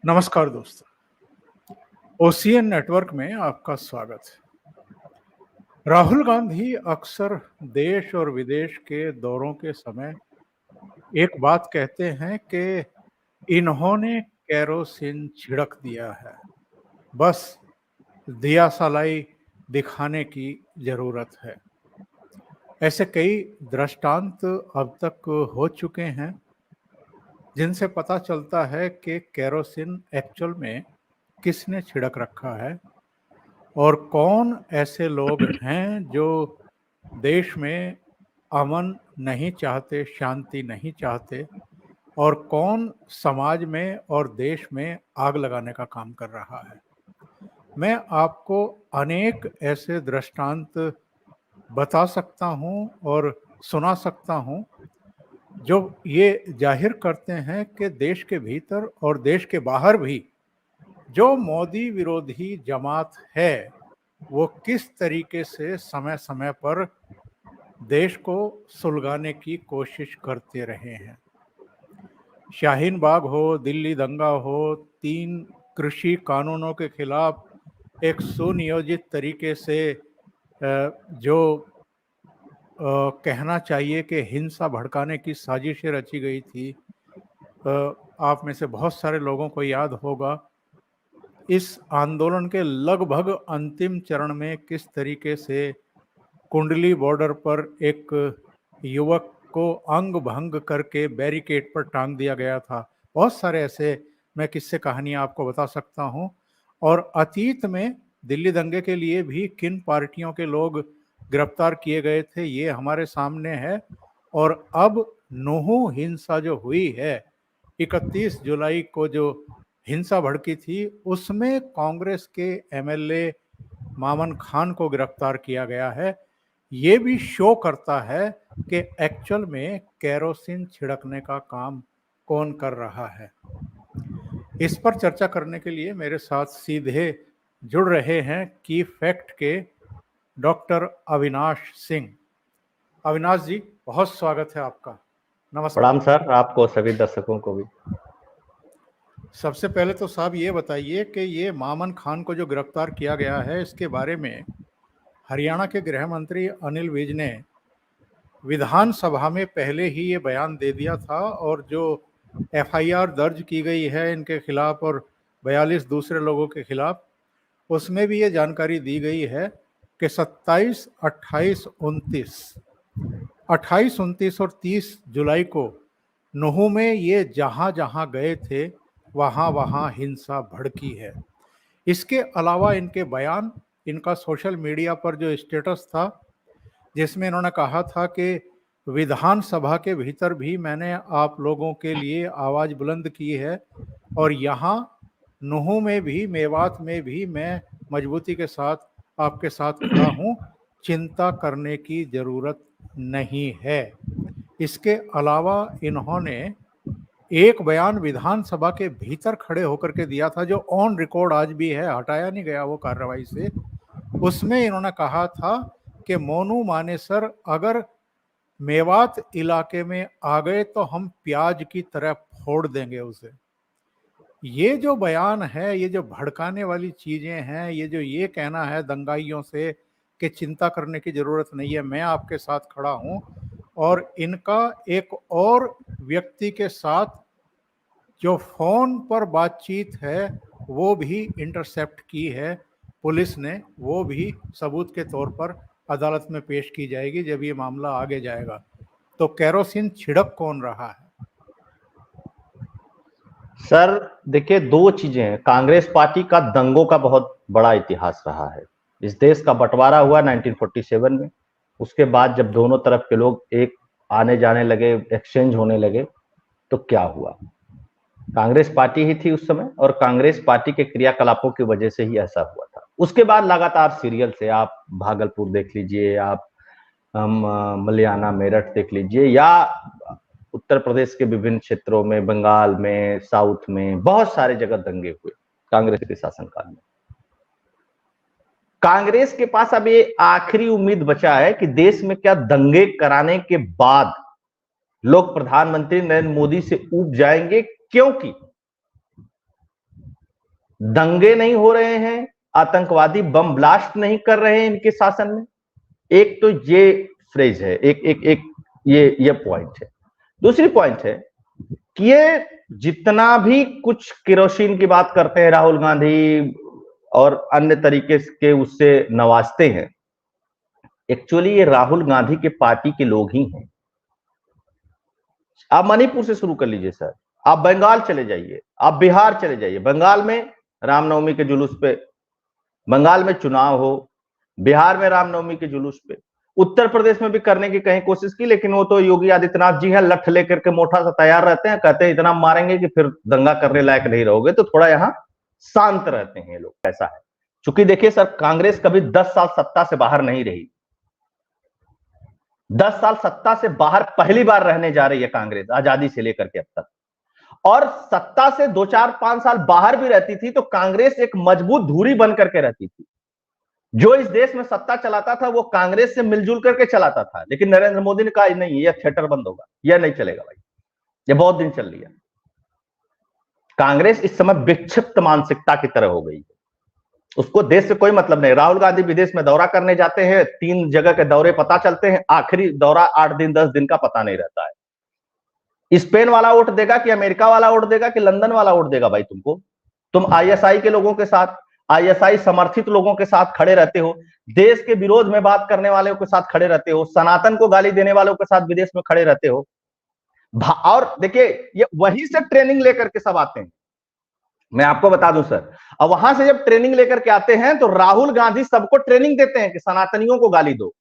नमस्कार दोस्तों, OCN network में आपका स्वागत है। राहुल गांधी अक्सर देश और विदेश के दौरों के समय एक बात कहते हैं कि इन्होंने केरोसिन छिड़क दिया है, बस दिया सलाई दिखाने की जरूरत है। ऐसे कई दृष्टांत अब तक हो चुके हैं जिनसे पता चलता है कि केरोसिन एक्चुअल में किसने छिड़क रखा है और कौन ऐसे लोग हैं जो देश में अमन नहीं चाहते, शांति नहीं चाहते, और कौन समाज में और देश में आग लगाने का काम कर रहा है। मैं आपको अनेक ऐसे दृष्टांत बता सकता हूं और सुना सकता हूं जो ये जाहिर करते हैं कि देश के भीतर और देश के बाहर भी जो मोदी विरोधी जमात है वो किस तरीके से समय समय पर देश को सुलगाने की कोशिश करते रहे हैं। शाहीन बाग हो, दिल्ली दंगा हो, 3 कृषि कानूनों के खिलाफ एक सुनियोजित तरीके से जो कहना चाहिए कि हिंसा भड़काने की साजिशें रची गई थी। आप में से बहुत सारे लोगों को याद होगा इस आंदोलन के लगभग अंतिम चरण में किस तरीके से कुंडली बॉर्डर पर एक युवक को अंग भंग करके बैरिकेड पर टांग दिया गया था। बहुत सारे ऐसे मैं किस्से कहानियां आपको बता सकता हूं। और अतीत में दिल्ली दंगे के लिए भी किन पार्टियों के लोग गिरफ्तार किए गए थे ये हमारे सामने है। और अब नूहू हिंसा जो हुई है, 31 जुलाई को जो हिंसा भड़की थी, उसमें कांग्रेस के एमएलए मामन खान को गिरफ्तार किया गया है। ये भी शो करता है कि एक्चुअल में केरोसिन छिड़कने का काम कौन कर रहा है। इस पर चर्चा करने के लिए मेरे साथ सीधे जुड़ रहे हैं की फैक्ट के डॉक्टर अविनाश सिंह। अविनाश जी, बहुत स्वागत है आपका। नमस्कार। प्रणाम सर, आपको सभी दर्शकों को भी। सबसे पहले तो साहब ये बताइए कि ये मामन खान को जो गिरफ्तार किया गया है, इसके बारे में हरियाणा के गृह मंत्री अनिल विज ने विधानसभा में पहले ही ये बयान दे दिया था, और जो एफआईआर दर्ज की गई है इनके खिलाफ और 42 दूसरे लोगों के खिलाफ, उसमें भी ये जानकारी दी गई है कि 27, 28, 29 और 30 जुलाई को नूहू में ये जहां जहां गए थे वहां वहां हिंसा भड़की है। इसके अलावा इनके बयान, इनका सोशल मीडिया पर जो स्टेटस था जिसमें इन्होंने कहा था कि विधानसभा के भीतर भी मैंने आप लोगों के लिए आवाज बुलंद की है, और यहाँ नूहू में भी, मेवात में भी मैं मजबूती के साथ आपके साथ खड़ा हूँ, चिंता करने की जरूरत नहीं है। इसके अलावा इन्होंने एक बयान विधानसभा के भीतर खड़े होकर के दिया था जो ऑन रिकॉर्ड आज भी है, हटाया नहीं गया वो कार्रवाई से। उसमें इन्होंने कहा था कि मोनू मानेसर अगर मेवात इलाके में आ गए तो हम प्याज की तरह फोड़ देंगे उसे। ये जो बयान है, ये जो भड़काने वाली चीजें हैं, ये जो ये कहना है दंगाइयों से कि चिंता करने की जरूरत नहीं है, मैं आपके साथ खड़ा हूं, और इनका एक और व्यक्ति के साथ जो फोन पर बातचीत है वो भी इंटरसेप्ट की है पुलिस ने, वो भी सबूत के तौर पर अदालत में पेश की जाएगी जब ये मामला आगे जाएगा। तो केरोसिन छिड़क कौन रहा है? सर देखिए, दो चीजें हैं। कांग्रेस पार्टी का दंगों का बहुत बड़ा इतिहास रहा है। इस देश का बंटवारा हुआ 1947 में। उसके बाद जब दोनों तरफ के लोग एक आने जाने लगे, एक्सचेंज होने लगे, तो क्या हुआ? कांग्रेस पार्टी ही थी उस समय, और कांग्रेस पार्टी के क्रियाकलापों की वजह से ही ऐसा हुआ था। उसके बाद लगातार सीरियल से आप भागलपुर देख लीजिए, आप मलियाना मेरठ देख लीजिए, या उत्तर प्रदेश के विभिन्न क्षेत्रों में, बंगाल में, साउथ में बहुत सारे जगह दंगे हुए कांग्रेस के शासनकाल में। कांग्रेस के पास अब ये आखिरी उम्मीद बचा है कि देश में क्या दंगे कराने के बाद लोग प्रधानमंत्री नरेंद्र मोदी से ऊब जाएंगे, क्योंकि दंगे नहीं हो रहे हैं, आतंकवादी बम ब्लास्ट नहीं कर रहे हैं इनके शासन में। एक तो ये फ्रेज है, एक एक एक ये पॉइंट है। दूसरी पॉइंट है कि ये जितना भी कुछ केरोसिन की बात करते हैं राहुल गांधी और अन्य तरीके के उससे नवाजते हैं, एक्चुअली ये राहुल गांधी के पार्टी के लोग ही हैं। आप मणिपुर से शुरू कर लीजिए सर, आप बंगाल चले जाइए, आप बिहार चले जाइए, बंगाल में रामनवमी के जुलूस पे, बंगाल में चुनाव हो, बिहार में रामनवमी के जुलूस पे, उत्तर प्रदेश में भी करने की कहीं कोशिश की, लेकिन वो तो योगी आदित्यनाथ जी हैं, लठ लेकर के मोटा सा तैयार रहते हैं, कहते हैं इतना मारेंगे कि फिर दंगा करने लायक नहीं रहोगे, तो थोड़ा यहाँ शांत रहते हैं ये लोग, ऐसा है। चूंकि देखिए सर, कांग्रेस कभी 10 साल सत्ता से बाहर नहीं रही, 10 साल सत्ता से बाहर पहली बार रहने जा रही है कांग्रेस, आजादी से लेकर के अब तक। और सत्ता से 2 4 5 साल बाहर भी रहती थी तो कांग्रेस एक मजबूत धुरी बन करके रहती थी। जो इस देश में सत्ता चलाता था वो कांग्रेस से मिलजुल करके चलाता था, लेकिन नरेंद्र मोदी ने कहा नहीं, यह थिएटर बंद होगा, यह नहीं चलेगा भाई, यह बहुत दिन चल लिया। कांग्रेस इस समय विक्षिप्त मानसिकता की तरह हो गई है, उसको देश से कोई मतलब नहीं। राहुल गांधी विदेश में दौरा करने जाते हैं, 3 जगह के दौरे पता चलते हैं, आखिरी दौरा 8 दिन 10 दिन का पता नहीं रहता है। स्पेन वाला वोट देगा कि अमेरिका वाला वोट देगा कि लंदन वाला वोट देगा भाई तुमको? तुम आईएसआई के लोगों के साथ, आईएसआई समर्थित लोगों के साथ खड़े रहते हो, देश के विरोध में बात करने वालों के साथ खड़े रहते हो, सनातन को गाली देने वालों के साथ विदेश में खड़े रहते हो। और देखिए ये वहीं से ट्रेनिंग लेकर के सब आते हैं, मैं आपको बता दूं सर। अब वहां से जब ट्रेनिंग लेकर के आते हैं तो राहुल गांधी सबको ट्रेनिंग देते हैं कि सनातनियों को गाली दो।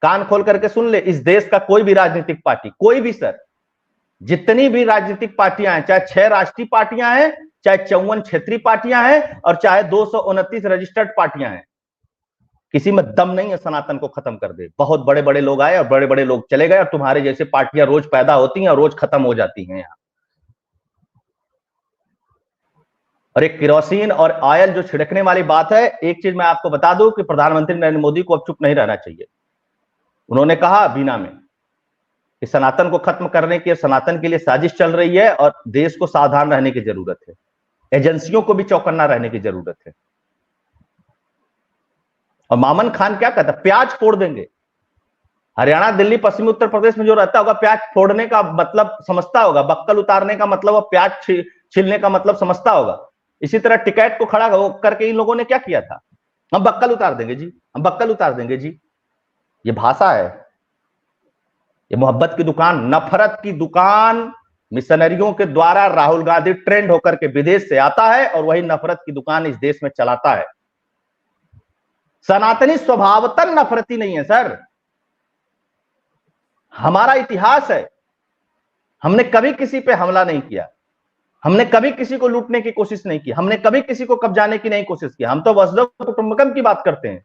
कान खोल करके सुन ले, इस देश का कोई भी राजनीतिक पार्टी, कोई भी सर, जितनी भी राजनीतिक पार्टियां हैं, चाहे 6 राष्ट्रीय पार्टियां हैं, चाहे 54 क्षेत्रीय पार्टियां हैं, और चाहे 229 रजिस्टर्ड पार्टियां हैं, किसी में दम नहीं है सनातन को खत्म कर दे। बहुत बड़े बड़े लोग आए और बड़े बड़े लोग चले गए, और तुम्हारे जैसे पार्टियां रोज पैदा होती हैं और रोज खत्म हो जाती हैं यहाँ। और एक केरोसिन और ऑयल जो छिड़कने वाली बात है, एक चीज मैं आपको बता दूं कि प्रधानमंत्री नरेंद्र मोदी को अब चुप नहीं रहना चाहिए। उन्होंने कहा बीना में कि सनातन को खत्म करने की, सनातन के लिए साजिश चल रही है और देश को सावधान रहने की जरूरत है, एजेंसियों को भी चौकन्ना रहने की जरूरत है। और मामन खान क्या कहता, प्याज फोड़ देंगे। हरियाणा, दिल्ली, पश्चिमी उत्तर प्रदेश में जो रहता होगा, प्याज फोड़ने का मतलब समझता होगा, बक्कल उतारने का मतलब, और प्याज छीलने का मतलब समझता होगा। इसी तरह टिकैत को खड़ा करके इन लोगों ने क्या किया था, हम बक्कल उतार देंगे जी, हम बक्कल उतार देंगे जी। ये भाषा है, ये मोहब्बत की दुकान, नफरत की दुकान मिशनरियों के द्वारा राहुल गांधी ट्रेंड होकर के विदेश से आता है और वही नफरत की दुकान इस देश में चलाता है। सनातनी स्वभावतः नफरती नहीं है सर, हमारा इतिहास है, हमने कभी किसी पे हमला नहीं किया, हमने कभी किसी को लूटने की कोशिश नहीं की, हमने कभी किसी को कब्जाने की नहीं कोशिश की, हम तो वसुधैव कुटुंबकम की बात करते हैं।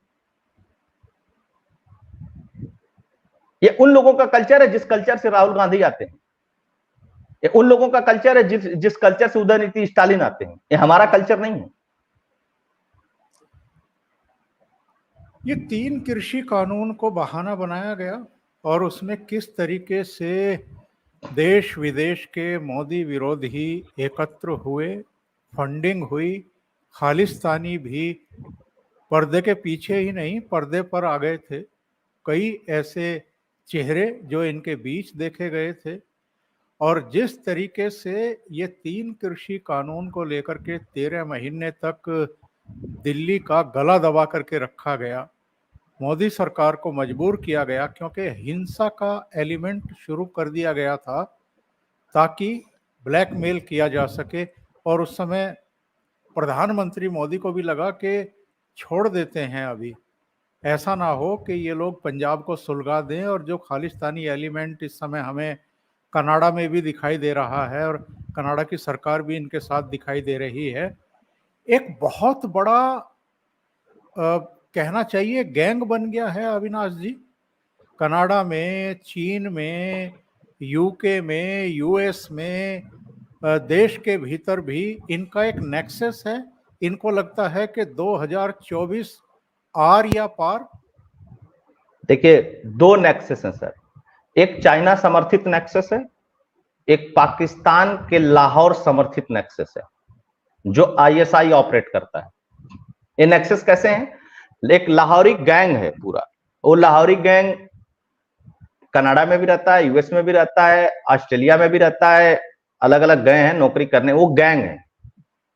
ये उन लोगों का कल्चर है जिस कल्चर से राहुल गांधी आते हैं, ये उन लोगों का कल्चर है जिस कल्चर से उदयनिधि स्टालिन आते हैं, ये हमारा कल्चर नहीं है। ये 3 कृषि कानून को बहाना बनाया गया और उसमें किस तरीके से देश विदेश के मोदी विरोधी एकत्र हुए, फंडिंग हुई, खालिस्तानी भी पर्दे के पीछे ही नहीं पर्दे पर आ गए थे। कई ऐसे चेहरे जो इनके बीच देखे गए थे, और जिस तरीके से ये 3 कृषि कानून को लेकर के 13 महीने तक दिल्ली का गला दबा करके रखा गया, मोदी सरकार को मजबूर किया गया, क्योंकि हिंसा का एलिमेंट शुरू कर दिया गया था ताकि ब्लैकमेल किया जा सके। और उस समय प्रधानमंत्री मोदी को भी लगा कि छोड़ देते हैं, अभी ऐसा ना हो कि ये लोग पंजाब को सुलगा दें, और जो खालिस्तानी एलिमेंट इस समय हमें कनाडा में भी दिखाई दे रहा है और कनाडा की सरकार भी इनके साथ दिखाई दे रही है, एक बहुत बड़ा कहना चाहिए गैंग बन गया है अविनाश जी। कनाडा में, चीन में, यूके में, यूएस में, देश के भीतर भी इनका एक नेक्सस है। इनको लगता है कि 2024 आर या पार। देखिए 2 नेक्सस हैं सर, एक चाइना समर्थित नेक्सस है, एक पाकिस्तान के लाहौर समर्थित नेक्सस है। जो आईएसआई ऑपरेट करता है। ये नेक्सस कैसे हैं? एक लाहौरी गैंग है पूरा, वो लाहौरी गैंग कनाडा में भी रहता है, यूएस में भी रहता है, ऑस्ट्रेलिया में भी रहता है, अलग अलग गए हैं नौकरी करने, वो गैंग है।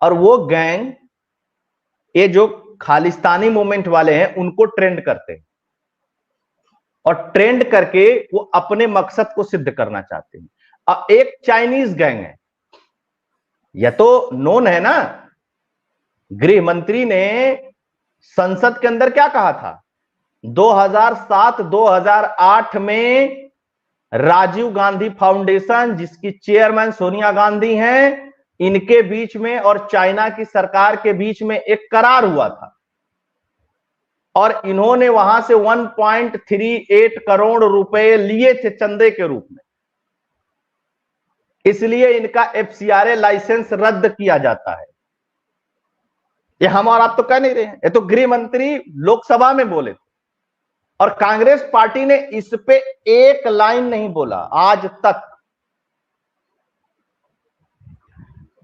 और वो गैंग ये जो खालिस्तानी मूवमेंट वाले हैं उनको ट्रेंड करते हैं, और ट्रेंड करके वो अपने मकसद को सिद्ध करना चाहते हैं। अब एक चाइनीज गैंग है, यह तो नोन है ना, गृह मंत्री ने संसद के अंदर क्या कहा था 2007-2008 में, राजीव गांधी फाउंडेशन जिसकी चेयरमैन सोनिया गांधी हैं, इनके बीच में और चाइना की सरकार के बीच में एक करार हुआ था, और इन्होंने वहां से 1.38 करोड़ रुपए लिए थे चंदे के रूप में, इसलिए इनका एफसीआरए लाइसेंस रद्द किया जाता है। ये हम और आप तो कह नहीं रहे हैं, ये तो गृह मंत्री लोकसभा में बोले थे, और कांग्रेस पार्टी ने इस पे एक लाइन नहीं बोला आज तक।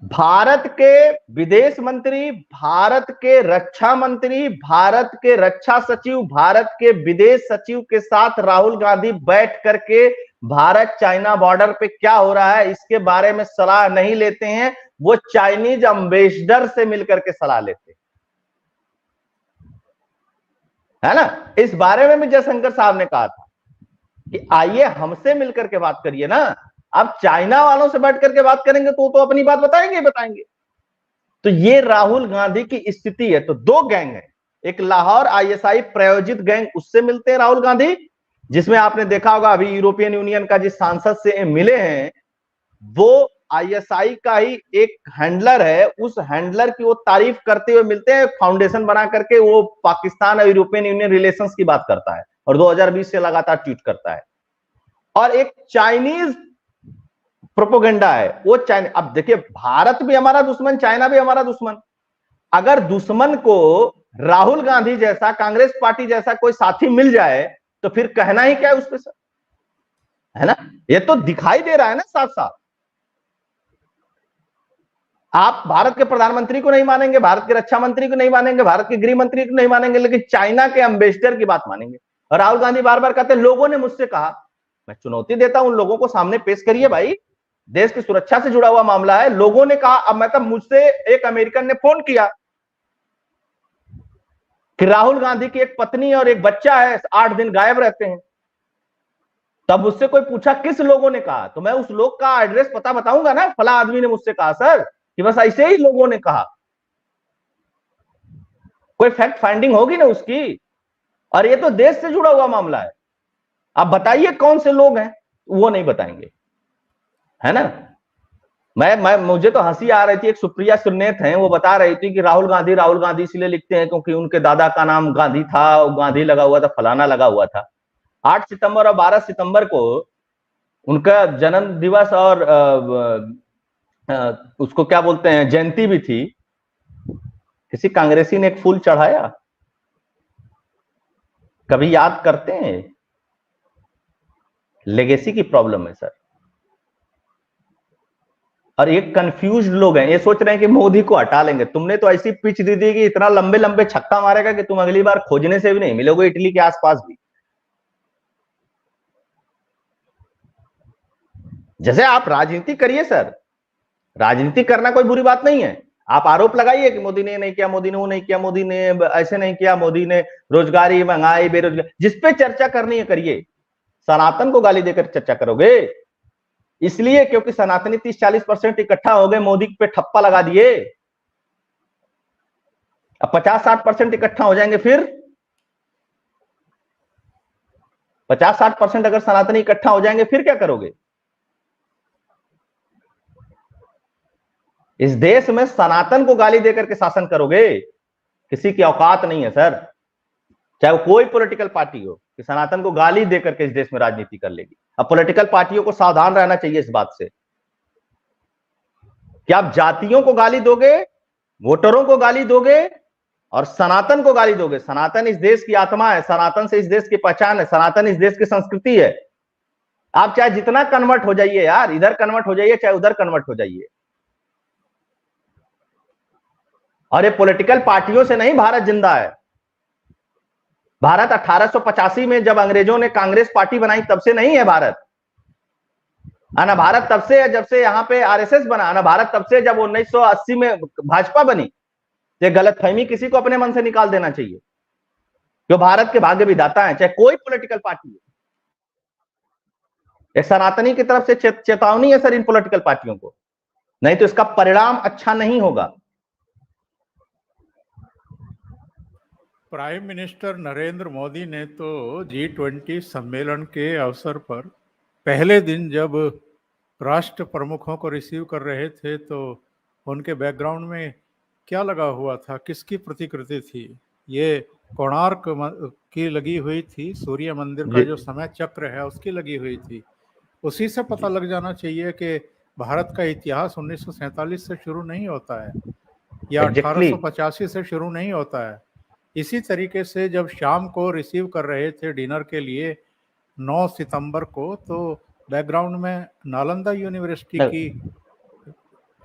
भारत के विदेश मंत्री, भारत के रक्षा मंत्री, भारत के रक्षा सचिव, भारत के विदेश सचिव के साथ राहुल गांधी बैठ करके भारत चाइना बॉर्डर पे क्या हो रहा है इसके बारे में सलाह नहीं लेते हैं, वो चाइनीज एम्बेसडर से मिलकर के सलाह लेते है ना। इस बारे में भी जयशंकर साहब ने कहा था कि आइए हमसे मिलकर के बात करिए ना, आप चाइना वालों से बैठ करके बात करेंगे तो अपनी बात बताएंगे। तो ये राहुल गांधी की स्थिति है। तो दो गैंग है, एक लाहौर आईएसआई प्रायोजित गैंग, उससे मिलते हैं राहुल गांधी, जिसमें आपने देखा होगा अभी यूरोपियन यूनियन का जिस सांसद से मिले हैं वो आईएसआई का ही एक हैंडलर है, उस हैंडलर की वो तारीफ करते हुए मिलते हैं, फाउंडेशन बना करके वो पाकिस्तान और यूरोपियन यूनियन रिलेशंस की बात करता है और 2020 से लगातार ट्वीट करता है। और एक चाइनीज प्रोपोगेंडा है, वो चाइना, अब देखिए भारत भी हमारा दुश्मन, चाइना भी हमारा दुश्मन, अगर दुश्मन को राहुल गांधी जैसा, कांग्रेस पार्टी जैसा कोई साथी मिल जाए तो फिर कहना ही क्या है उस पे सर, है ना। ये तो दिखाई दे रहा है ना साथ साथ। आप भारत के प्रधानमंत्री को नहीं मानेंगे, भारत के रक्षा मंत्री को नहीं मानेंगे, भारत के गृह मंत्री को नहीं मानेंगे, लेकिन चाइना के एम्बेसडर की बात मानेंगे। और राहुल गांधी बार बार कहते हैं लोगों ने मुझसे कहा, मैं चुनौती देता हूं उन लोगों को, सामने पेश करिए भाई, देश की सुरक्षा से जुड़ा हुआ मामला है। लोगों ने कहा, अब मतलब मुझसे एक अमेरिकन ने फोन किया कि राहुल गांधी की एक पत्नी और एक बच्चा है, 8 दिन गायब रहते हैं। तब मुझसे कोई पूछा किस लोगों ने कहा, तो मैं उस लोग का एड्रेस पता बताऊंगा ना, फला आदमी ने मुझसे कहा सर, कि बस ऐसे ही लोगों ने कहा, कोई फैक्ट फाइंडिंग होगी ना उसकी। और ये तो देश से जुड़ा हुआ मामला है, आप बताइए कौन से लोग हैं, वो नहीं बताएंगे, है ना। मुझे तो हंसी आ रही थी, एक सुप्रिया सुरनेत हैं, वो बता रही थी कि राहुल गांधी इसलिए लिखते हैं क्योंकि उनके दादा का नाम गांधी था, गांधी लगा हुआ था, फलाना लगा हुआ था। 8 सितंबर और 12 सितंबर को उनका जन्म दिवस और उसको क्या बोलते हैं, जयंती भी थी। किसी कांग्रेसी ने एक फूल चढ़ाया? कभी याद करते हैं? लेगेसी की प्रॉब्लम है सर। और ये कंफ्यूज लोग हैं, ये सोच रहे हैं कि मोदी को हटा लेंगे। तुमने तो ऐसी पिच दी थी कि इतना लंबे लंबे छक्का मारेगा कि तुम अगली बार खोजने से भी नहीं मिलोगे इटली के आसपास भी। जैसे आप राजनीति करिए सर, राजनीति करना कोई बुरी बात नहीं है। आप आरोप लगाइए कि मोदी ने नहीं किया, मोदी ने वो नहीं किया, मोदी ने ऐसे नहीं किया, मोदी ने रोजगारी, महंगाई, बेरोजगारी, जिस पे चर्चा करनी है करिए। सनातन को गाली देकर चर्चा करोगे इसलिए क्योंकि सनातनी 30-40% इकट्ठा हो गए, मोदी पे ठप्पा लगा दिए। अब 50-60% इकट्ठा हो जाएंगे, फिर 50-60% अगर सनातनी इकट्ठा हो जाएंगे फिर क्या करोगे? इस देश में सनातन को गाली देकर के शासन करोगे, किसी की औकात नहीं है सर, चाहे वो कोई पॉलिटिकल पार्टी हो, कि सनातन को गाली देकर के इस देश में राजनीति कर लेगी। अब पॉलिटिकल पार्टियों को सावधान रहना चाहिए इस बात से कि आप जातियों को गाली दोगे, वोटरों को गाली दोगे और सनातन को गाली दोगे। सनातन इस देश की आत्मा है, सनातन से इस देश की पहचान है, सनातन इस देश की संस्कृति है। आप चाहे जितना कन्वर्ट हो जाइए यार, इधर कन्वर्ट हो जाइए चाहे उधर कन्वर्ट हो जाइए, और ये पॉलिटिकल पार्टियों से नहीं भारत जिंदा है। भारत 1885 में जब अंग्रेजों ने कांग्रेस पार्टी बनाई तब से नहीं है भारत। आना भारत तब से है जब से यहाँ पे आरएसएस बना। आना भारत तब से जब 1980 में भाजपा बनी। ये गलतफहमी किसी को अपने मन से निकाल देना चाहिए। जो भारत के भाग्य विधाता है, चाहे कोई पॉलिटिकल पार्टी है। एक सनातनी की तरफ से चेतावनी है सर इन पॉलिटिकल पार्टियों को, नहीं तो इसका परिणाम अच्छा नहीं होगा। प्राइम मिनिस्टर नरेंद्र मोदी ने तो G20 सम्मेलन के अवसर पर पहले दिन जब राष्ट्र प्रमुखों को रिसीव कर रहे थे तो उनके बैकग्राउंड में क्या लगा हुआ था, किसकी प्रतिकृति थी? ये कोणार्क की लगी हुई थी, सूर्य मंदिर का जो समय चक्र है उसकी लगी हुई थी। उसी से पता लग जाना चाहिए कि भारत का इतिहास 1947 से शुरू नहीं होता है या 1885 से शुरू नहीं होता है। इसी तरीके से जब शाम को रिसीव कर रहे थे डिनर के लिए 9 सितंबर को, तो बैकग्राउंड में नालंदा यूनिवर्सिटी की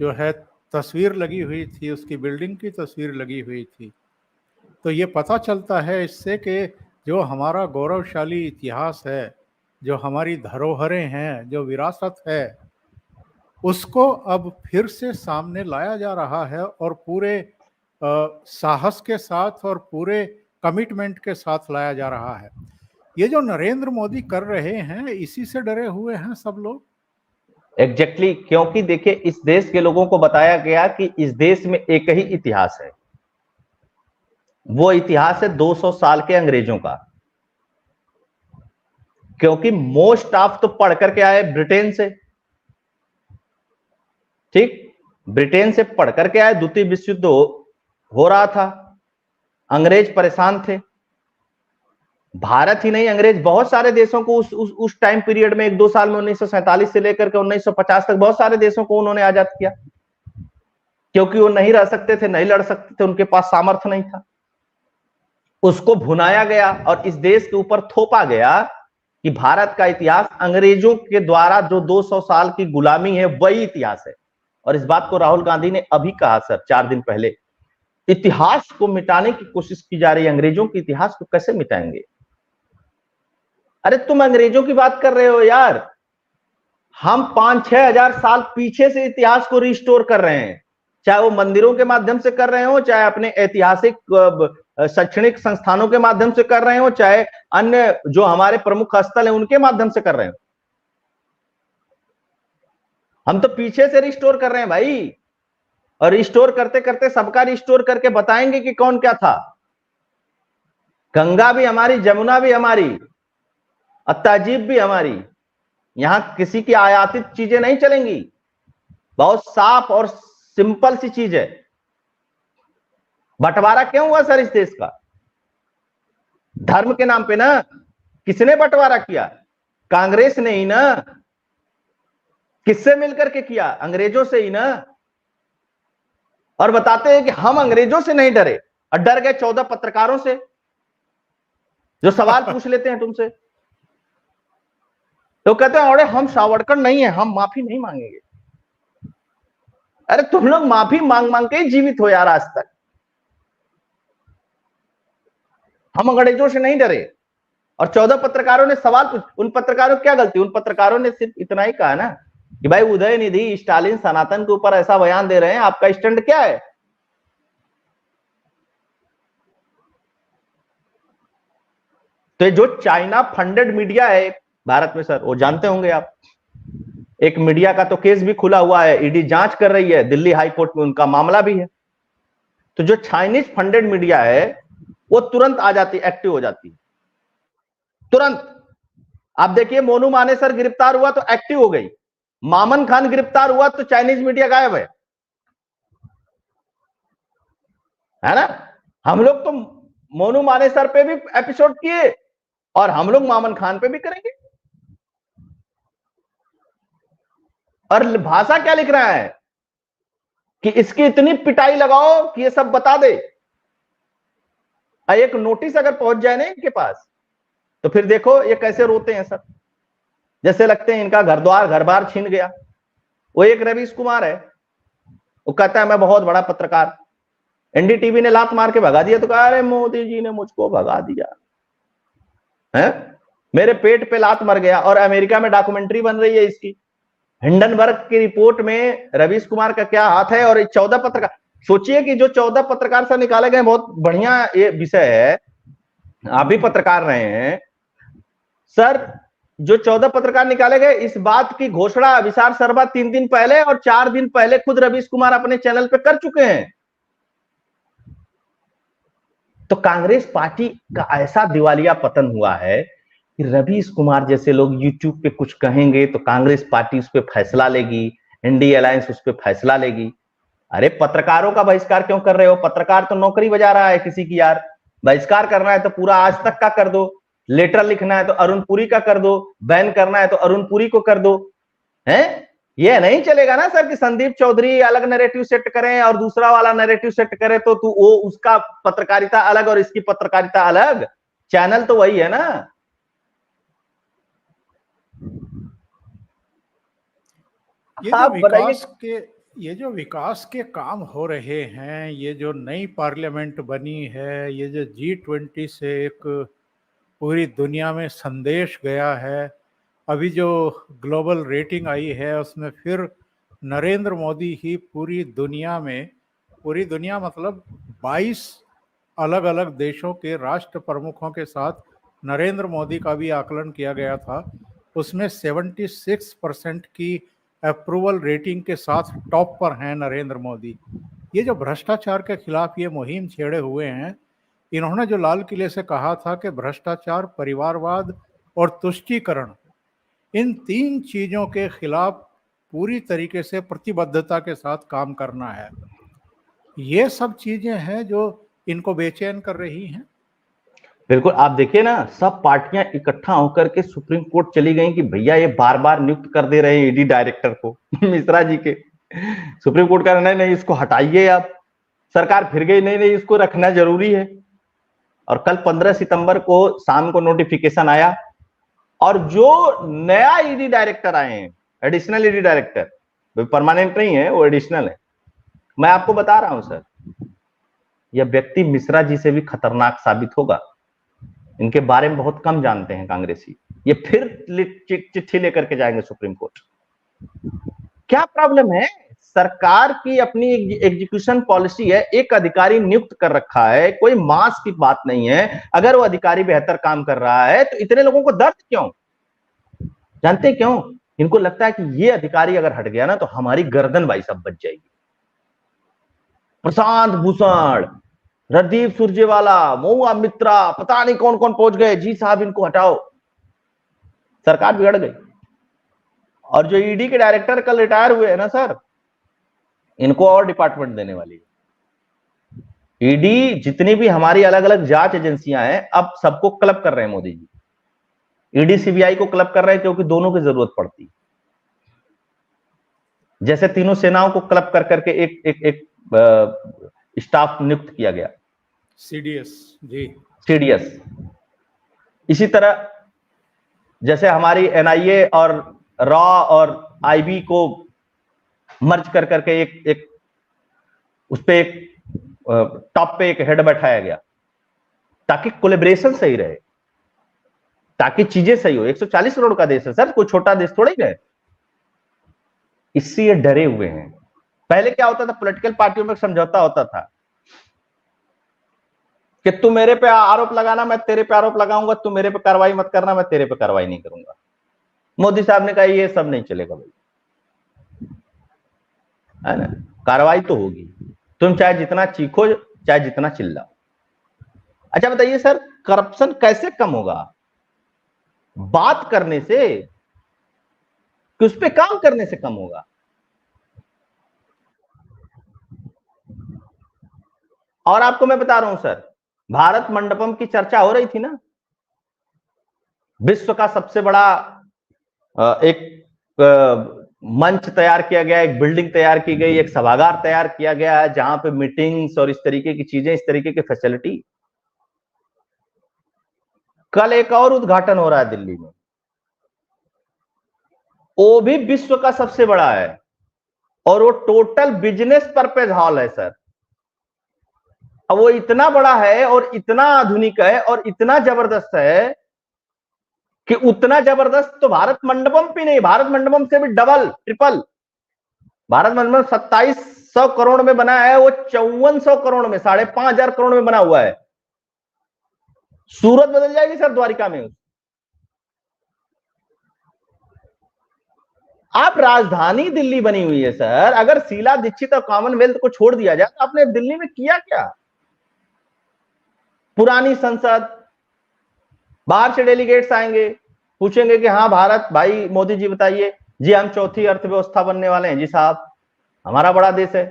जो है तस्वीर लगी हुई थी, उसकी बिल्डिंग की तस्वीर लगी हुई थी। तो ये पता चलता है इससे कि जो हमारा गौरवशाली इतिहास है, जो हमारी धरोहरें हैं, जो विरासत है, उसको अब फिर से सामने लाया जा रहा है और पूरे साहस के साथ और पूरे कमिटमेंट के साथ लाया जा रहा है। ये जो नरेंद्र मोदी कर रहे हैं, इसी से डरे हुए हैं सब लोग। एग्जैक्टली क्योंकि देखिए इस देश के लोगों को बताया गया कि इस देश में एक ही इतिहास है, वो इतिहास है 200 साल के अंग्रेजों का। क्योंकि मोस्ट ऑफ तो पढ़ करके आए ब्रिटेन से, ठीक, ब्रिटेन से पढ़ करके आए, द्वितीय विश्व युद्ध हो रहा था, अंग्रेज परेशान थे। भारत ही नहीं, अंग्रेज बहुत सारे देशों को उस टाइम पीरियड में 1-2 साल में 1947 से लेकर के 1950 तक बहुत सारे देशों को उन्होंने आजाद किया, क्योंकि वो नहीं रह सकते थे, नहीं लड़ सकते थे, उनके पास सामर्थ्य नहीं था। उसको भुनाया गया और इस देश के ऊपर थोपा गया कि भारत का इतिहास अंग्रेजों के द्वारा जो 200 साल की गुलामी है वही इतिहास है। और इस बात को राहुल गांधी ने अभी कहा सर 4 दिन पहले, इतिहास को मिटाने की कोशिश की जा रही है। अंग्रेजों के इतिहास को कैसे मिटाएंगे? अरे तुम अंग्रेजों की बात कर रहे हो यार, हम 5-6 हजार साल पीछे से इतिहास को रिस्टोर कर रहे हैं, चाहे वो मंदिरों के माध्यम से कर रहे हो, चाहे अपने ऐतिहासिक शैक्षणिक संस्थानों के माध्यम से कर रहे हो, चाहे अन्य जो हमारे प्रमुख स्थल हैं उनके माध्यम से कर रहे हो। हम तो पीछे से रिस्टोर कर रहे हैं भाई, और रिस्टोर करते करते सबका रिस्टोर करके बताएंगे कि कौन क्या था। गंगा भी हमारी, जमुना भी हमारी, तहजीब भी हमारी। यहां किसी की आयातित चीजें नहीं चलेंगी। बहुत साफ और सिंपल सी चीज है। बंटवारा क्यों हुआ सर इस देश का? धर्म के नाम पे ना। किसने बंटवारा किया? कांग्रेस ने ही ना। किससे मिलकर के किया? अंग्रेजों से ही ना। और बताते हैं कि हम अंग्रेजों से नहीं डरे, और डर गए 14 पत्रकारों से जो सवाल पूछ लेते हैं तुमसे। तो कहते हैं अरे हम सावरकर नहीं है, हम माफी नहीं मांगेंगे। अरे तुम लोग माफी मांग मांग के ही जीवित हो यार आज तक। हम अंग्रेजों से नहीं डरे। और 14 पत्रकारों ने सवाल पूछ, उन पत्रकारों की क्या गलती? उन पत्रकारों ने सिर्फ इतना ही कहा ना कि भाई उदयनिधि स्टालिन सनातन के ऊपर ऐसा बयान दे रहे हैं, आपका स्टैंड क्या है? तो जो चाइना फंडेड मीडिया है भारत में सर, वो जानते होंगे आप, एक मीडिया का तो केस भी खुला हुआ है, ईडी जांच कर रही है, दिल्ली हाई कोर्ट में उनका मामला भी है। तो जो चाइनीज फंडेड मीडिया है वो तुरंत आ जाती, एक्टिव हो जाती है तुरंत। आप देखिए मोनू मानेसर गिरफ्तार हुआ तो एक्टिव हो गई, मामन खान गिरफ्तार हुआ तो चाइनीज मीडिया गायब है ना। हम लोग तो मोनू मानेसर पे भी एपिसोड किए और हम लोग मामन खान पे भी करेंगे। और भाषा क्या लिख रहा है कि इसकी इतनी पिटाई लगाओ कि ये सब बता दे। एक नोटिस अगर पहुंच जाए ना इनके पास तो फिर देखो ये कैसे रोते हैं सब, जैसे लगते हैं इनका घर द्वार घर बार छीन गया। वो एक रवीश कुमार है, वो कहता है मैं बहुत बड़ा पत्रकार, एनडीटीवी ने लात मार के भगा दिया तो कहा अरे मोदी जी ने मुझको भगा दिया है, मेरे पेट पे लात मर गया। और अमेरिका में डॉक्यूमेंट्री बन रही है इसकी, हिंडनबर्ग की रिपोर्ट में रवीश कुमार का क्या हाथ है। और 14 पत्रकार, सोचिए कि जो 14 पत्रकार से निकाले गए, बहुत बढ़िया ये विषय है, आप भी पत्रकार रहे हैं सर। जो 14 पत्रकार निकाले गए, इस बात की घोषणा विशाल शर्मा 3 दिन पहले और 4 दिन पहले खुद रवीश कुमार अपने चैनल पे कर चुके हैं। तो कांग्रेस पार्टी का ऐसा दिवालिया पतन हुआ है कि रवीश कुमार जैसे लोग यूट्यूब पे कुछ कहेंगे तो कांग्रेस पार्टी उस पर फैसला लेगी, इंडिया अलायंस उस पर फैसला लेगी। अरे पत्रकारों का बहिष्कार क्यों कर रहे हो? पत्रकार तो नौकरी बजा रहा है किसी की यार। बहिष्कार करना है तो पूरा आज तक का कर दो, लेटर लिखना है तो अरुण पुरी का कर दो, बैन करना है तो अरुण पुरी को कर दो। है ये नहीं चलेगा ना सर कि संदीप चौधरी अलग नैरेटिव सेट करें और दूसरा वाला नैरेटिव सेट करे तो तू वो उसका पत्रकारिता अलग और इसकी पत्रकारिता अलग। चैनल तो वही है ना। ये जो विकास के काम हो रहे हैं, ये जो नई पार्लियामेंट बनी है, ये जो G20 से एक पूरी दुनिया में संदेश गया है, अभी जो ग्लोबल रेटिंग आई है उसमें फिर नरेंद्र मोदी ही पूरी दुनिया में, पूरी दुनिया मतलब 22 अलग अलग देशों के राष्ट्र प्रमुखों के साथ नरेंद्र मोदी का भी आकलन किया गया था। उसमें 76% की अप्रूवल रेटिंग के साथ टॉप पर हैं नरेंद्र मोदी। ये जो भ्रष्टाचार के खिलाफ ये मुहिम छेड़े हुए हैं, इन्होंने जो लाल किले से कहा था कि भ्रष्टाचार, परिवारवाद और तुष्टीकरण, इन 3 चीजों के खिलाफ पूरी तरीके से प्रतिबद्धता के साथ काम करना है। ये सब चीजें हैं जो इनको बेचैन कर रही हैं। बिल्कुल, आप देखिए ना, सब पार्टियां इकट्ठा होकर के सुप्रीम कोर्ट चली गई कि भैया ये बार बार नियुक्त कर दे रहे हैं ईडी डायरेक्टर को मिश्रा जी के। सुप्रीम कोर्ट कह रहा नहीं नहीं इसको हटाइए आप। सरकार फिर गई नहीं नहीं इसको रखना जरूरी है। और कल 15 सितंबर को शाम को नोटिफिकेशन आया और जो नया ईडी डायरेक्टर आए हैं, एडिशनल ईडी डायरेक्टर, परमानेंट नहीं है वो एडिशनल है, मैं आपको बता रहा हूं सर, यह व्यक्ति मिश्रा जी से भी खतरनाक साबित होगा। इनके बारे में बहुत कम जानते हैं कांग्रेसी। ये फिर चिट्ठी लेकर के जाएंगे सुप्रीम कोर्ट। क्या प्रॉब्लम है? सरकार की अपनी एग्जीक्यूशन पॉलिसी है, एक अधिकारी नियुक्त कर रखा है, कोई मास की बात नहीं है। अगर वो अधिकारी बेहतर काम कर रहा है तो इतने लोगों को दर्द क्यों? जानते क्यों? इनको लगता है कि ये अधिकारी अगर हट गया ना तो हमारी गर्दन भाई सब बच जाएगी। प्रशांत भूषण, रणदीप सुरजेवाला, महुआ मित्रा, पता नहीं कौन कौन पहुंच गए, जी साहब इनको हटाओ। सरकार बिगड़ गई। और जो ईडी के डायरेक्टर कल रिटायर हुए हैं ना सर, इनको और डिपार्टमेंट देने वाली है। ईडी जितनी भी हमारी अलग अलग जांच एजेंसियां हैं अब सबको क्लब कर रहे हैं मोदी जी। ईडी सीबीआई को क्लब कर रहे हैं क्योंकि दोनों की जरूरत पड़ती है। जैसे तीनों सेनाओं को क्लब कर करके एक स्टाफ नियुक्त किया गया, सीडीएस जी, सीडीएस। इसी तरह जैसे हमारी एनआईए और रॉ और आईबी को मर्ज कर करके एक उस पे एक टॉप पे एक हेड बैठाया गया ताकि कोलैबोरेशन सही रहे, ताकि चीजें सही हो। 140 करोड़ का देश है सर, कोई छोटा देश थोड़ा ही है। इससे ये डरे हुए हैं। पहले क्या होता था, पॉलिटिकल पार्टियों में समझौता होता था कि तू मेरे पे आरोप लगाना, मैं तेरे पे आरोप लगाऊंगा, तू मेरे पे कार्रवाई मत करना, मैं तेरे पे कार्रवाई नहीं करूंगा। मोदी साहब ने कहा ये सब नहीं चलेगा भाई, है ना, कार्रवाई तो होगी, तुम चाहे जितना चीखो चाहे जितना चिल्लाओ। अच्छा बताइए सर, करप्शन कैसे कम होगा? बात करने से कि उस पर काम करने से कम होगा। और आपको मैं बता रहा हूं सर, भारत मंडपम की चर्चा हो रही थी ना, विश्व का सबसे बड़ा एक मंच तैयार किया गया, एक बिल्डिंग तैयार की गई, एक सभागार तैयार किया गया है जहां पे मीटिंग्स और इस तरीके की चीजें, इस तरीके की फैसिलिटी। कल एक और उद्घाटन हो रहा है दिल्ली में, वो भी विश्व का सबसे बड़ा है और वो टोटल बिजनेस पर्पज हॉल है सर। अब वो इतना बड़ा है और इतना आधुनिक है और इतना जबरदस्त है कि उतना जबरदस्त तो भारत मंडपम भी नहीं, भारत मंडपम से भी डबल ट्रिपल। भारत मंडपम 2700 करोड़ में बना है, वो 5400 करोड़ में, 5,500 करोड़ में बना हुआ है। सूरत बदल जाएगी सर द्वारिका में। आप राजधानी दिल्ली बनी हुई है सर, अगर शीला दीक्षित और कॉमनवेल्थ को छोड़ दिया जाए तो आपने दिल्ली में किया क्या? पुरानी संसद, बाहर से डेलीगेट्स आएंगे, पूछेंगे कि हाँ भारत भाई मोदी जी बताइए जी, हम चौथी अर्थव्यवस्था बनने वाले हैं जी साहब, हमारा बड़ा देश है।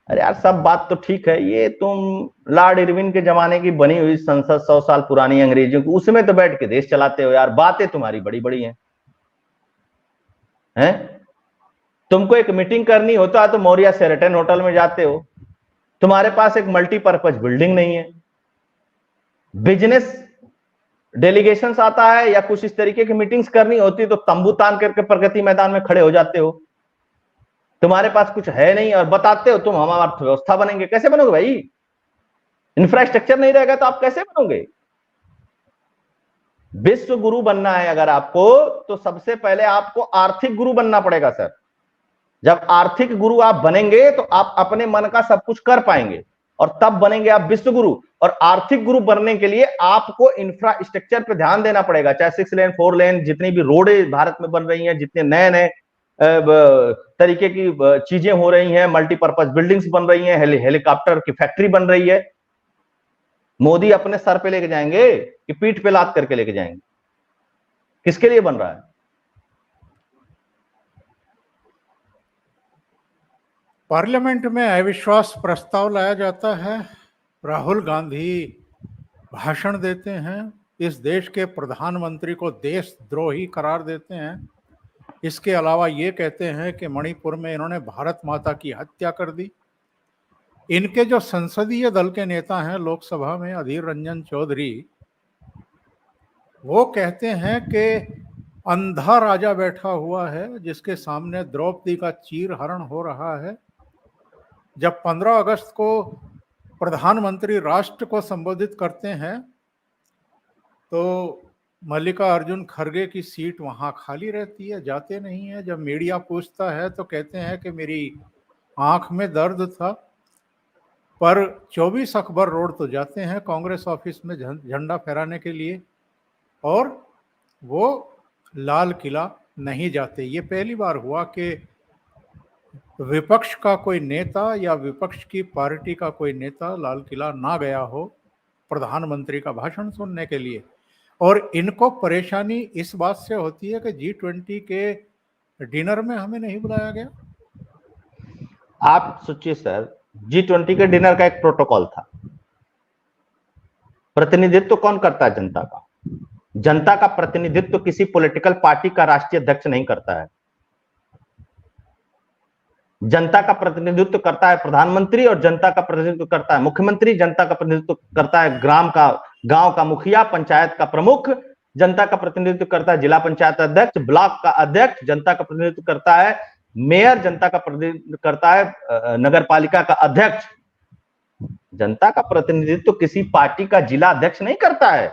अरे यार सब बात तो ठीक है, ये तुम लॉर्ड इरविन के जमाने की बनी हुई संसद 100 साल पुरानी अंग्रेजियों की, उसमें तो बैठ के देश चलाते हो यार, बातें तुम्हारी बड़ी बड़ी हैं। तुमको एक मीटिंग करनी होता है तो मौर्या शेरेटन होटल में जाते हो, तुम्हारे पास एक मल्टीपर्पज बिल्डिंग नहीं है। बिजनेस डेलीगेशंस आता है या कुछ इस तरीके की मीटिंग्स करनी होती है तो तंबू तान करके प्रगति मैदान में खड़े हो जाते हो। तुम्हारे पास कुछ है नहीं और बताते हो तुम हमारा अर्थव्यवस्था बनेंगे। कैसे बनोगे भाई? इंफ्रास्ट्रक्चर नहीं रहेगा तो आप कैसे बनोगे? विश्व गुरु बनना है अगर आपको, तो सबसे पहले आपको आर्थिक गुरु बनना पड़ेगा सर। जब आर्थिक गुरु आप बनेंगे तो आप अपने मन का सब कुछ कर पाएंगे और तब बनेंगे आप विश्व गुरु। और आर्थिक गुरु बनने के लिए आपको इंफ्रास्ट्रक्चर पे ध्यान देना पड़ेगा, चाहे 6 लेन 4 लेन जितनी भी रोडें भारत में बन रही हैं, जितने नए नए तरीके की चीजें हो रही हैं, मल्टीपर्पज बिल्डिंग्स बन रही हैं, हेलीकॉप्टर की फैक्ट्री बन रही है, मोदी अपने सर पे लेके जाएंगे कि पीठ पे लाद करके लेके जाएंगे? किसके लिए बन रहा है? पार्लियामेंट में अविश्वास प्रस्ताव लाया जाता है, राहुल गांधी भाषण देते हैं, इस देश के प्रधानमंत्री को देशद्रोही करार देते हैं। इसके अलावा ये कहते हैं कि मणिपुर में इन्होंने भारत माता की हत्या कर दी। इनके जो संसदीय दल के नेता हैं लोकसभा में, अधीर रंजन चौधरी, वो कहते हैं कि अंधा राजा बैठा हुआ है जिसके सामने द्रौपदी का चीर हरण हो रहा है। जब 15 अगस्त को प्रधानमंत्री राष्ट्र को संबोधित करते हैं तो मल्लिकार्जुन खड़गे की सीट वहां खाली रहती है, जाते नहीं है। जब मीडिया पूछता है तो कहते हैं कि मेरी आंख में दर्द था। पर 24 अकबर रोड तो जाते हैं कांग्रेस ऑफिस में झंडा फहराने के लिए, और वो लाल किला नहीं जाते। ये पहली बार हुआ कि विपक्ष का कोई नेता या विपक्ष की पार्टी का कोई नेता लाल किला ना गया हो प्रधानमंत्री का भाषण सुनने के लिए। और इनको परेशानी इस बात से होती है कि G20 के डिनर में हमें नहीं बुलाया गया। आप सोचिए सर, G20 के डिनर का एक प्रोटोकॉल था। प्रतिनिधित्व कौन करता है? जनता का। जनता का प्रतिनिधित्व किसी पॉलिटिकल पार्टी का राष्ट्रीय अध्यक्ष नहीं करता है। जनता का प्रतिनिधित्व करता है प्रधानमंत्री और जनता का प्रतिनिधित्व करता है मुख्यमंत्री, जनता का प्रतिनिधित्व करता है गांव का मुखिया, पंचायत का प्रमुख, जनता का प्रतिनिधित्व करता है जिला पंचायत अध्यक्ष, ब्लॉक का अध्यक्ष, जनता का प्रतिनिधित्व करता है मेयर, जनता का प्रतिनिधित्व करता है नगर पालिका का अध्यक्ष। जनता का प्रतिनिधित्व किसी पार्टी का जिला अध्यक्ष नहीं करता है,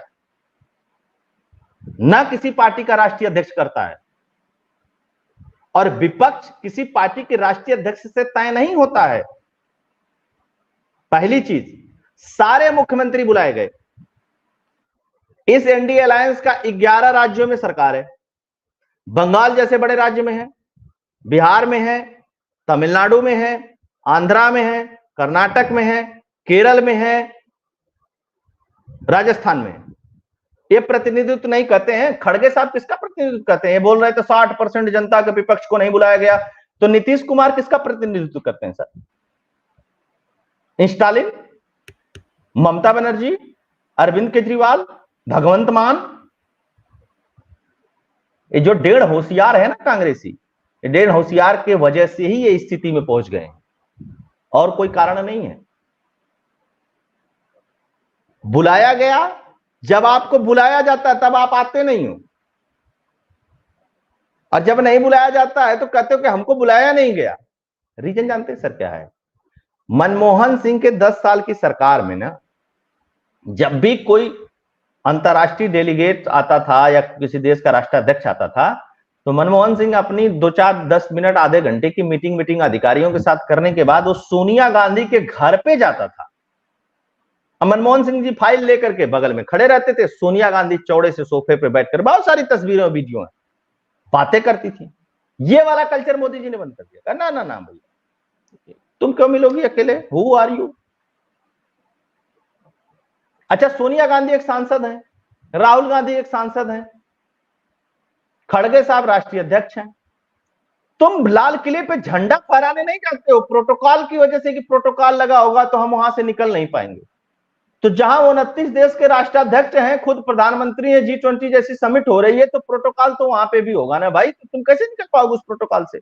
ना किसी पार्टी का राष्ट्रीय अध्यक्ष करता है। और विपक्ष किसी पार्टी के राष्ट्रीय अध्यक्ष से तय नहीं होता है। पहली चीज, सारे मुख्यमंत्री बुलाए गए। इस एनडीए अलायंस का 11 राज्यों में सरकार है। बंगाल जैसे बड़े राज्य में है, बिहार में है, तमिलनाडु में है, आंध्रा में है, कर्नाटक में है, केरल में है, राजस्थान में है। ये प्रतिनिधित्व नहीं कहते हैं। खड़गे साहब किसका प्रतिनिधित्व करते हैं? ये बोल रहे थे 60% जनता के विपक्ष को नहीं बुलाया गया, तो नीतीश कुमार किसका प्रतिनिधित्व करते हैं सर? स्टालिन, ममता बनर्जी, अरविंद केजरीवाल, भगवंत मान। ये जो 1.5 होशियार है ना कांग्रेसी, ये 1.5 होशियार के वजह से ही ये स्थिति में पहुंच गए हैं, और कोई कारण नहीं है। बुलाया गया, जब आपको बुलाया जाता है तब आप आते नहीं हो, और जब नहीं बुलाया जाता है तो कहते हो कि हमको बुलाया नहीं गया। रीजन जानते हैं सर क्या है? मनमोहन सिंह के 10 साल की सरकार में ना, जब भी कोई अंतर्राष्ट्रीय डेलीगेट आता था या किसी देश का राष्ट्राध्यक्ष आता था, तो मनमोहन सिंह अपनी 2-4-10 मिनट आधे घंटे की मीटिंग अधिकारियों के साथ करने के बाद वो सोनिया गांधी के घर पे जाता था। मनमोहन सिंह जी फाइल लेकर के बगल में खड़े रहते थे, सोनिया गांधी चौड़े से सोफे पे बैठकर, बहुत सारी तस्वीरें और वीडियो बातें करती थी। ये वाला कल्चर मोदी जी ने बंद कर दिया। ना ना ना भैया, तुम क्यों मिलोगी अकेले, हु आर यू। अच्छा, सोनिया गांधी एक सांसद है, राहुल गांधी एक सांसद है, खड़गे साहब राष्ट्रीय अध्यक्ष हैं। तुम लाल किले पे झंडा फहराने नहीं जाते हो प्रोटोकॉल की वजह से कि प्रोटोकॉल लगा होगा तो हम वहां से निकल नहीं पाएंगे। तो जहां 29 देश के राष्ट्राध्यक्ष हैं, खुद प्रधानमंत्री है, G20 जैसी समिट हो रही है, तो प्रोटोकॉल तो वहां पे भी होगा ना भाई, तो तुम कैसे निकल पाओगे उस प्रोटोकॉल से।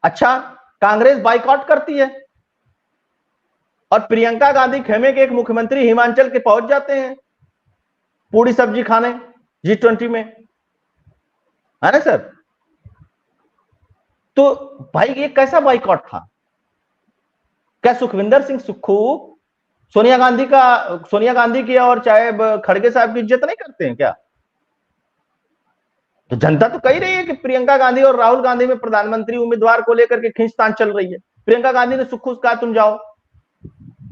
अच्छा, कांग्रेस बाइकआउट करती है और प्रियंका गांधी खेमे के एक मुख्यमंत्री हिमाचल के पहुंच जाते हैं पूरी सब्जी खाने G20 में, है ना सर। तो भाई ये कैसा बाइकआउट था। क्या सुखविंदर सिंह सुक्खू सोनिया गांधी की और चाहे खड़गे साहब की इज्जत नहीं करते हैं क्या। तो जनता तो कह रही है कि प्रियंका गांधी और राहुल गांधी में प्रधानमंत्री उम्मीदवार को लेकर के खींचतान चल रही है। प्रियंका गांधी ने सुक्खू कहा तुम जाओ,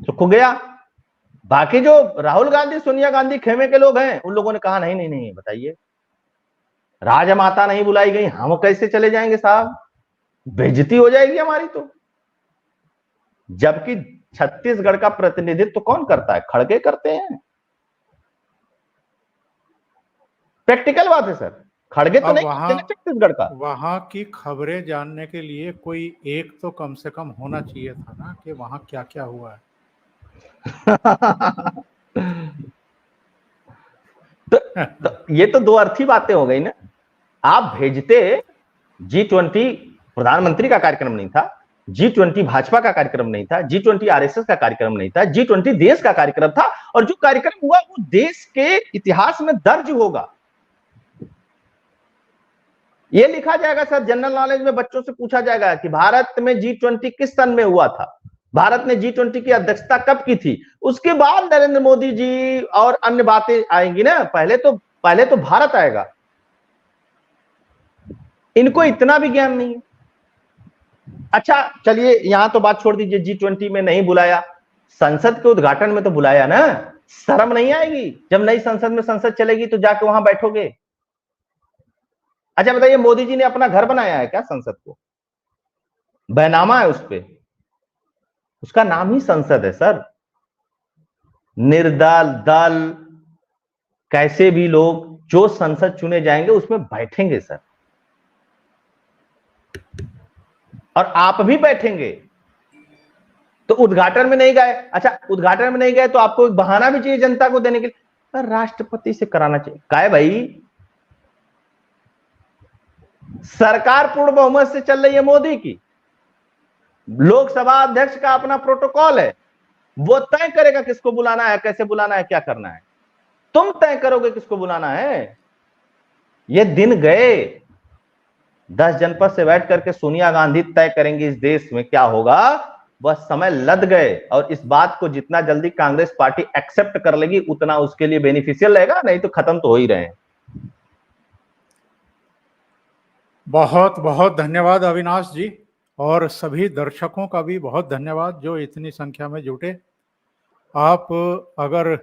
सुक्खू गया। बाकी जो राहुल गांधी सोनिया गांधी खेमे के लोग हैं, उन लोगों ने कहा नहीं नहीं नहीं, बताइए राजमाता नहीं बुलाई गई, हम कैसे चले जाएंगे साहब, बेइज्जती हो जाएगी हमारी। तो जबकि छत्तीसगढ़ का प्रतिनिधित्व तो कौन करता है, खड़गे करते हैं। प्रैक्टिकल बात है सर, खड़गे तो नहीं करते ना छत्तीसगढ़ का। वहां की खबरें जानने के लिए कोई एक तो कम से कम होना चाहिए था ना, कि वहां क्या क्या हुआ है। तो ये तो दो अर्थी बातें हो गई ना। आप भेजते, G20 प्रधानमंत्री का कार्यक्रम नहीं था, G20 भाजपा का कार्यक्रम नहीं था, G20 आरएसएस का कार्यक्रम नहीं था, G20 देश का कार्यक्रम था। और जो कार्यक्रम हुआ वो देश के इतिहास में दर्ज होगा। ये लिखा जाएगा सर, जनरल नॉलेज में बच्चों से पूछा जाएगा कि भारत में G20 किस सन में हुआ था, भारत ने G20 की अध्यक्षता कब की थी। उसके बाद नरेंद्र मोदी जी और अन्य बातें आएंगी ना, पहले तो भारत आएगा। इनको इतना भी ज्ञान नहीं है। अच्छा चलिए, यहां तो बात छोड़ दीजिए, G20 में नहीं बुलाया, संसद के उद्घाटन में तो बुलाया ना। शर्म नहीं आएगी जब नई संसद में संसद चलेगी तो जाके वहां बैठोगे। अच्छा बताइए, मोदी जी ने अपना घर बनाया है क्या संसद को, बैनामा है उस पे, उसका नाम ही संसद है सर। निर्दल दल कैसे भी लोग जो संसद चुने जाएंगे उसमें बैठेंगे सर, और आप भी बैठेंगे। तो उद्घाटन में नहीं गए, अच्छा उद्घाटन में नहीं गए तो आपको एक बहाना भी चाहिए जनता को देने के लिए, राष्ट्रपति से कराना चाहिए। क्या है भाई, सरकार पूर्ण बहुमत से चल रही है मोदी की, लोकसभा अध्यक्ष का अपना प्रोटोकॉल है, वो तय करेगा किसको बुलाना है, कैसे बुलाना है, क्या करना है। तुम तय करोगे किसको बुलाना है। ये दिन गए, 10 जनपद से बैठ करके सोनिया गांधी तय करेंगी इस देश में क्या होगा, वह समय लद गए। और इस बात को जितना जल्दी कांग्रेस पार्टी एक्सेप्ट कर लेगी उतना उसके लिए बेनिफिशियल रहेगा, नहीं तो खत्म तो हो ही रहे हैं। बहुत बहुत धन्यवाद अविनाश जी, और सभी दर्शकों का भी बहुत धन्यवाद जो इतनी संख्या में जुटे। आप अगर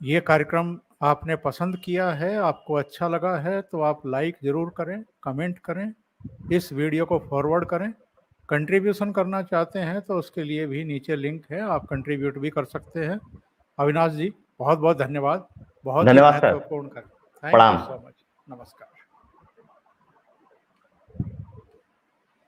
ये कार्यक्रम आपने पसंद किया है, आपको अच्छा लगा है, तो आप लाइक ज़रूर करें, कमेंट करें, इस वीडियो को फॉरवर्ड करें। कंट्रीब्यूशन करना चाहते हैं तो उसके लिए भी नीचे लिंक है, आप कंट्रीब्यूट भी कर सकते हैं। अविनाश जी बहुत बहुत धन्यवाद, बहुत ही धन्यवाद सर, महत्वपूर्ण कार्य। थैंक यू प्रणाम। सो मच, नमस्कार।